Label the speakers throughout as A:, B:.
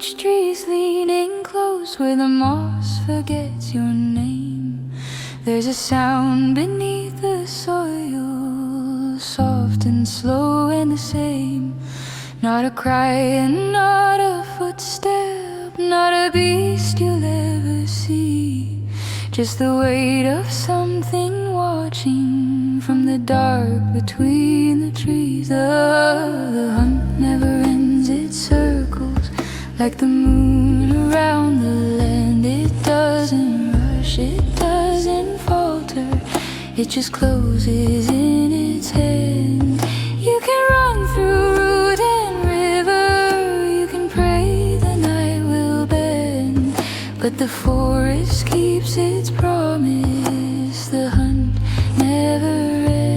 A: Huge trees leaning close where the moss forgets your name. There's a sound beneath the soil, soft and slow and the same. Not a cry and not a footstep, not a beast you'll ever see. Just the weight of something watching from the dark between the trees. The hunt never ends, it circles like the moon around the land. It doesn't rush, it doesn't falter, it just closes in its hand. You can run through root and river, you can pray the night will bend, but the forest keeps its promise, the hunt never ends.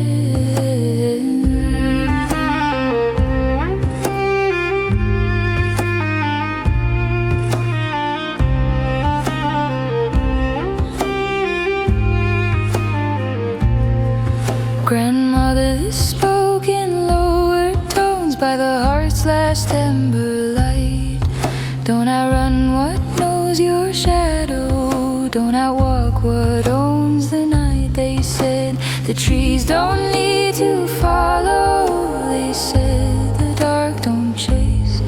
A: Grandmother spoke in lower tones by the heart's last ember light. Don't outrun what knows your shadow, don't outwalk what owns the night. They said the trees don't need to follow, they said the dark don't chase,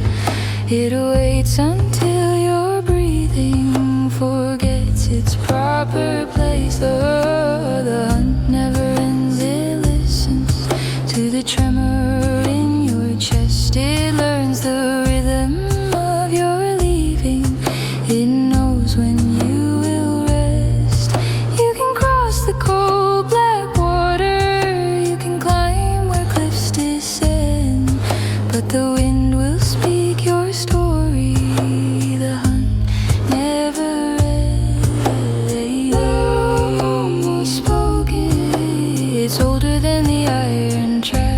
A: it waits until your breathing forgets its proper place. The hunt never ends, it listens to the tremor in your chest. It learns the rhythm of your leaving, it knows when you will rest. You can cross the cold black water, you can climb where cliffs descend, but the wind will speak your story, the hunt never ends. Almost spoken, it's older than the iron trap,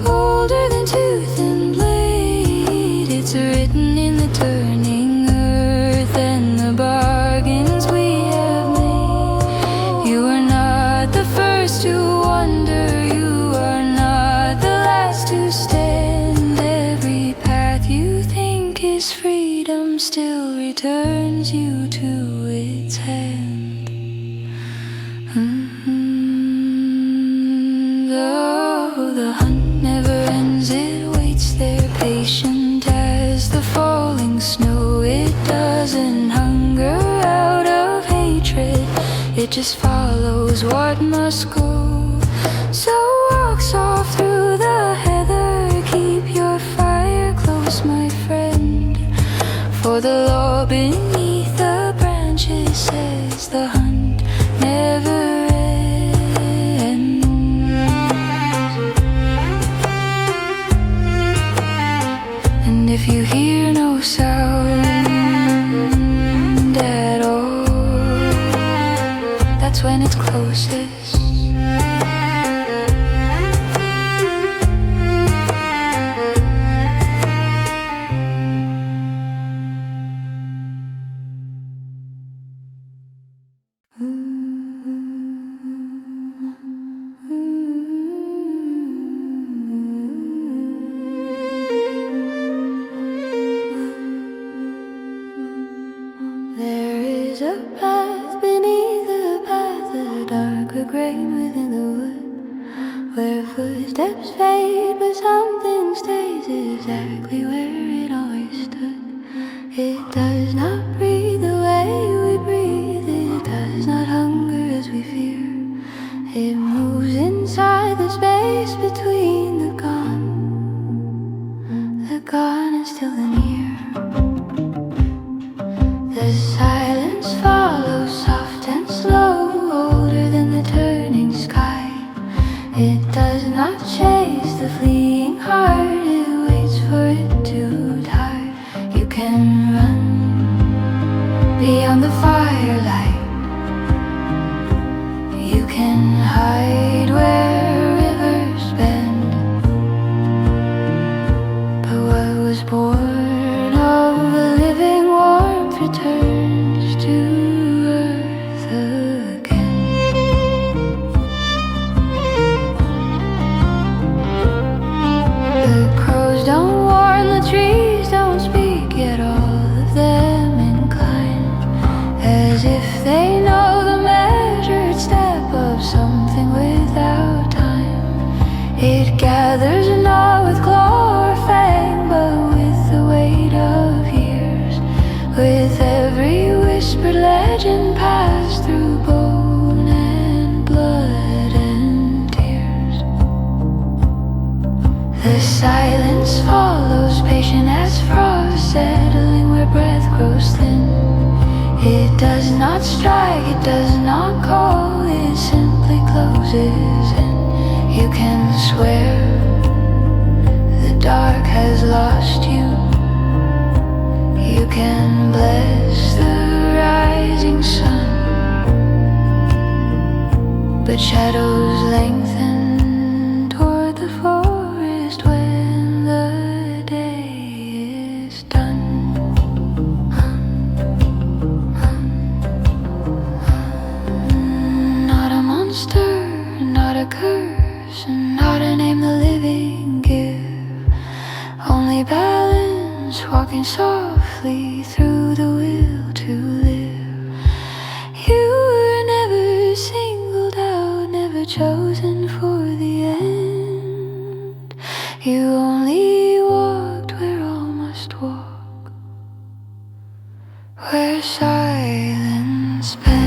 A: older than tooth and blade. It's written in the turning earth and the bargains we have made. You are not the first to wander, you are not the last to stand. Every path you think is freedom still returns you to its hand. Though the hunt never ends, it waits there patient as the falling snow. It doesn't hunger out of hatred, it just follows what must go. So walk soft through the heather, keep your fire close, my friend, for the law beneath the branches says the hunt never ends. And if you hear no sound at all, that's when it's closest. There is a path beneath the path, a darker grain within the wood, where footsteps fade but something stays exactly where it always stood. It does not breathe the way we breathe, it does not hunger as we fear. It moves inside the space between the gone and still the near. The silence follows soft and slow, older than the turning sky. It does not chase the fleeing heart, it waits for it to die. You can run beyond the firelight, you can hide where rivers bend, but what was born of the living warmth returns to earth again. The crows don't warn, the trees don't speak, strike, it does not call, it simply closes, and you can swear the dark has lost you. You can bless the rising sun, but shadows lengthen toward the forest when the day is done. Not a monster, not a curse, not a name the living give, only balance, walking softly through the will to live. You were never singled out, never chosen for the end. You only walked where all must walk, where silence bends.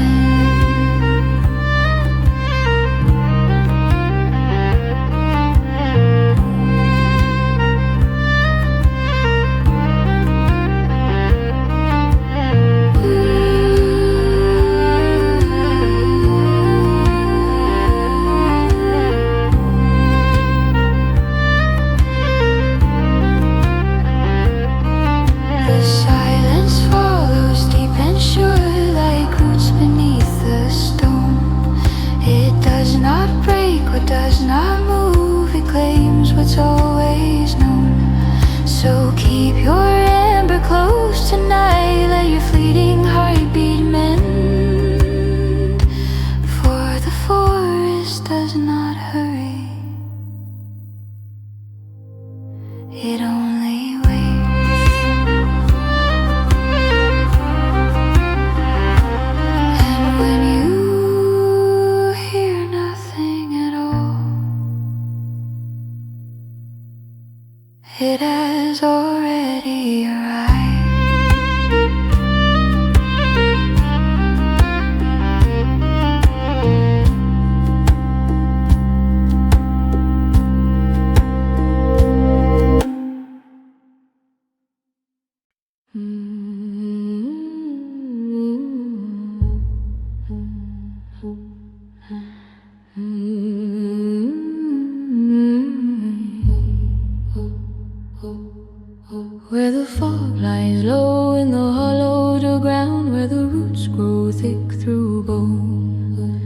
A: Does not move, it claims what's always known. So keep your amber close tonight, let your fleeting heartbeat mend. For the forest does not hurry, it only waits. And when you hear nothing at all, it has already arrived. Where the fog lies low in the hollowed ground, where the roots grow thick through bone,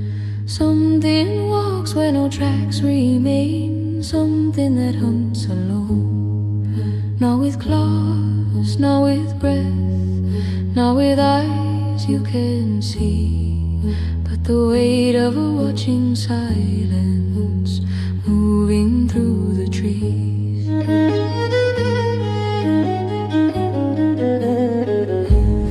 A: something walks where no tracks remain, something that hunts alone. Not with claws, not with breath, not with eyes you can see, but the weight of a watching silence moving through the trees.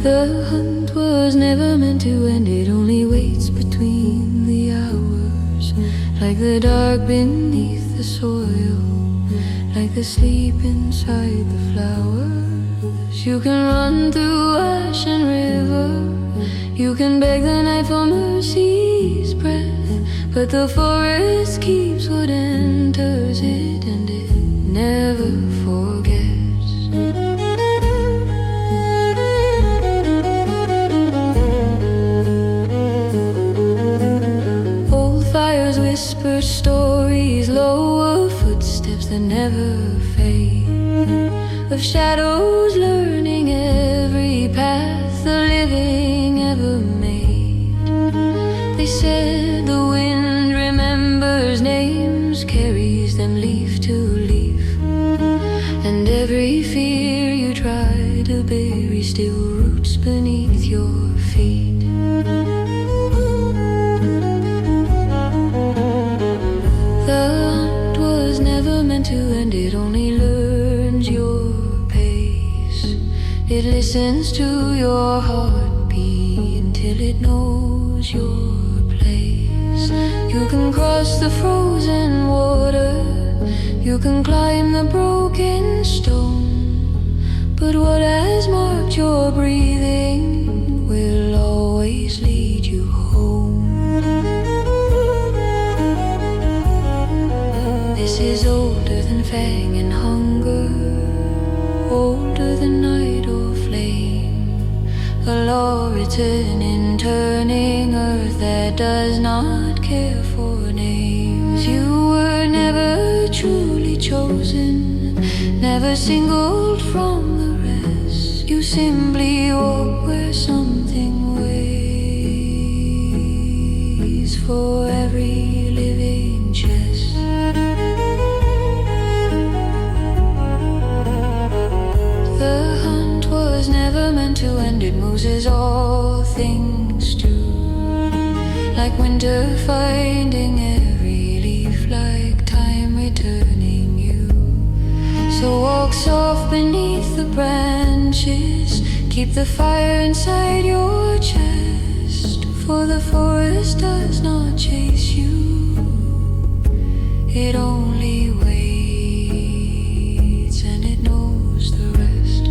A: The hunt was never meant to end, it only waits between the hours, like the dark beneath the soil, like the sleep inside the flowers. You can run through ash and river, you can beg the night for mercy's breath, but the forest keeps what enters it, and it never forgets. Whisper stories low of footsteps that never fade, of shadows learning every path the living ever made. They said the wind remembers names, carries them leaf to leaf, and every fear you try to bury still roots beneath your feet. To end, it only learns your pace, it listens to your heartbeat until it knows your place. You can cross the frozen water, you can climb the broken stone, but what has marked your breathing will always lead you home. This is older than fang and hunger, older than night or flame, a law written in returning earth that does not care for names. You were never truly chosen, never singled from the rest. You simply walk where something waits for every living chest. The hunt was never meant to end, it moves as all things do. Like winter finding every leaf, like time returning you. So walk soft beneath the branches, keep the fire inside your chest. For the forest does not chase you, it only waits, and it knows the rest.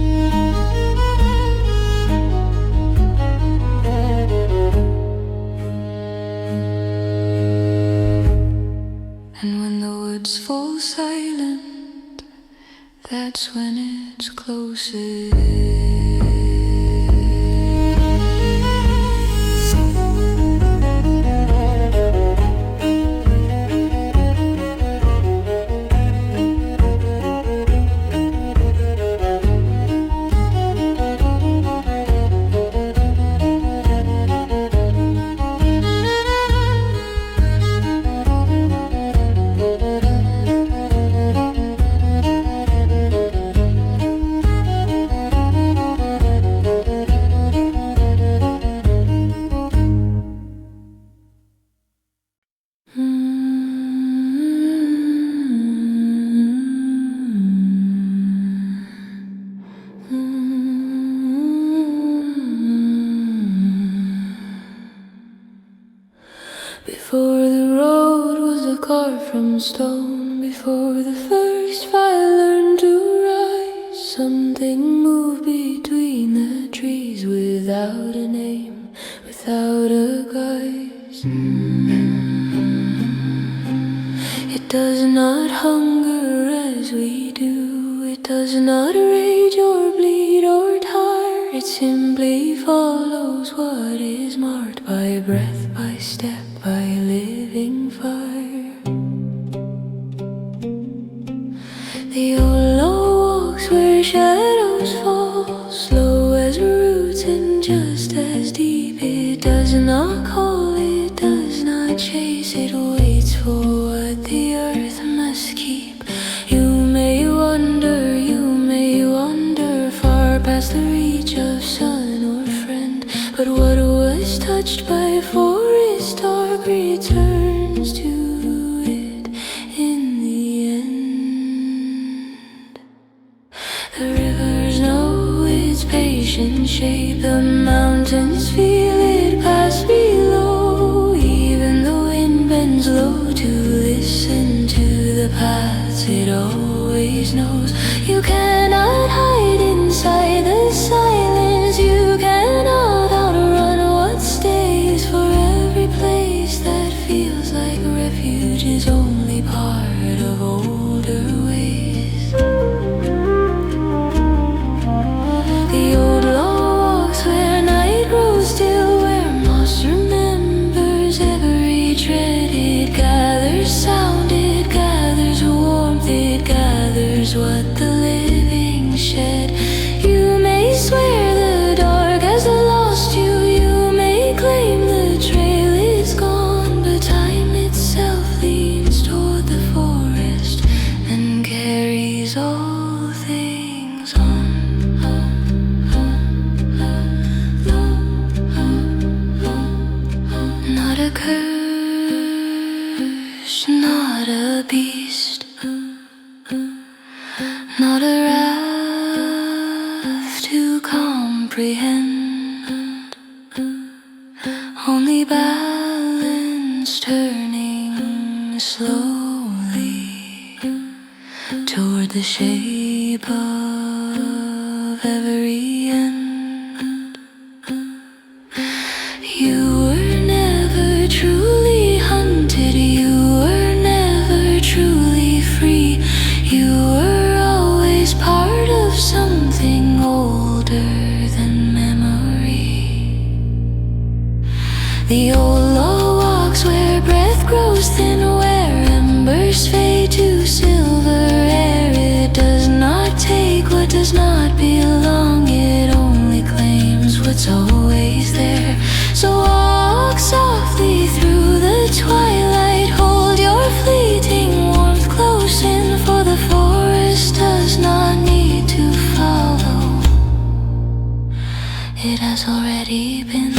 A: And when the woods fall silent, that's when it's closest. Before the road was carved from stone, before the first fire learned to rise, something moved between the trees without a name, without a guise. It does not hunger as we do, it does not rage or bleed or tire. It simply follows what is marked by breath, by step, by living fire. The old law walks where shadows fall, slow as roots and just as deep. It does not call, it does not chase, it waits for what the earth must keep. You may wander far past the reach of sun or friend, but what was touched by forest dark returns to it in the end. The rivers know its patient shape, the mountains feel it pass below. Even the wind bends low to listen to the paths it always knows. You cannot hide inside the silence, you cannot outrun what stays. For every place that feels like refuge is only part of older ways. The old law walks where night grows still, where moss remembers every tread. It gathers sound, it gathers warmth, it gathers what the living shed. You may swear the dark has lost you, you may claim the trail is gone, but time itself leans toward the forest and carries all things on. Not a curse, not a beast, not a wrath to comprehend, only balance turning slowly toward the shape of every end. You were never truly hunted, you were never truly free, you were always part of something older than memory. The old law walks where breath grows thin, where embers fade to silver air. It does not take what does not belong, it only claims what's always there. So walk softly through the twilight, hold your fleeting warmth close in, for the forest does not need to follow, it has already been